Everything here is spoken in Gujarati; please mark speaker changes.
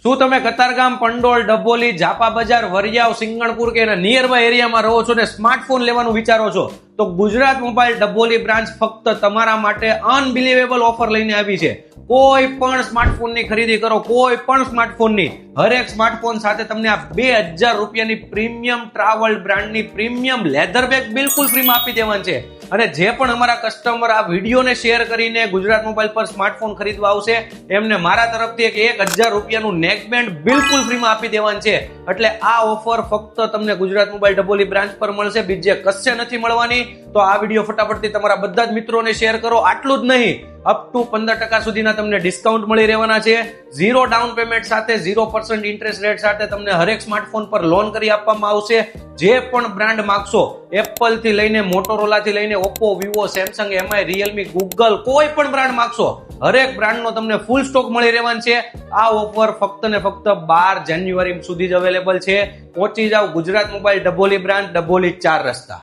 Speaker 1: શું તમે કતારગામ, પંડોળ, ડભોલી, જાપા બજાર, વરિયાવ, સિંગણપુર કે એના નિયર બાય એરિયામાં રહો છો ને સ્માર્ટફોન લેવાનું વિચારો છો તો ગુજરાત મોબાઈલ ડભોલી બ્રાન્ચ ફક્ત તમારા માટે અનબિલીવેબલ ઓફર લઈને આવી છે. કોઈ પણ સ્માર્ટફોનની ખરીદી કરો, કોઈ પણ સ્માર્ટફોનની, હરેક સ્માર્ટફોન સાથે તમને આ 2000 રૂપિયાની પ્રીમિયમ ટ્રાવલ બ્રાન્ડની પ્રીમિયમ લેધર બેગ બિલકુલ ફ્રીમાં આપી દેવાની છે. અને જે પણ અમારા કસ્ટમર આ વિડીયોને શેર કરીને ગુજરાત મોબાઈલ પર સ્માર્ટફોન ખરીદવા આવશે એમને મારા તરફથી એક 1000 રૂપિયાનું નેક બેન્ડ બિલકુલ ફ્રીમાં આપી દેવાનું છે. એટલે આ ઓફર ફક્ત તમને ગુજરાત મોબાઈલ ડભોલી બ્રાન્ચ પર મળશે, બીજે કશે નથી મળવાની. તો આ વિડીયો ફટાફટથી તમારા બધા જ મિત્રોને શેર કરો. આટલું જ નહીં, અપ ટુ 15% સુધીના તમને ડિસ્કાઉન્ટ મળી રહેવાના છે. 0 ડાઉન પેમેન્ટ સાથે 0% ઇન્ટરેસ્ટ રેટ સાથે તમને હરેક સ્માર્ટફોન પર લોન કરી આપવામાં આવશે. જે પણ બ્રાન્ડ માંગશો, એપલ થી લઈને મોટોરોલા થી લઈને Oppo, Vivo, Samsung, MI, Realme, Google, કોઈ પણ બ્રાન્ડ માંગશો, હરેક બ્રાન્ડનો તમને ફૂલ સ્ટોક મળી રહેવાનો છે. આ ઓફર ફક્ત ને ફક્ત 12 જાન્યુઆરી સુધી જ અવેલેબલ છે. પહોંચી જાવ ગુજરાત મોબાઈલ ડભોલી બ્રાન્ચ, ડભોલી 4 રસ્તા.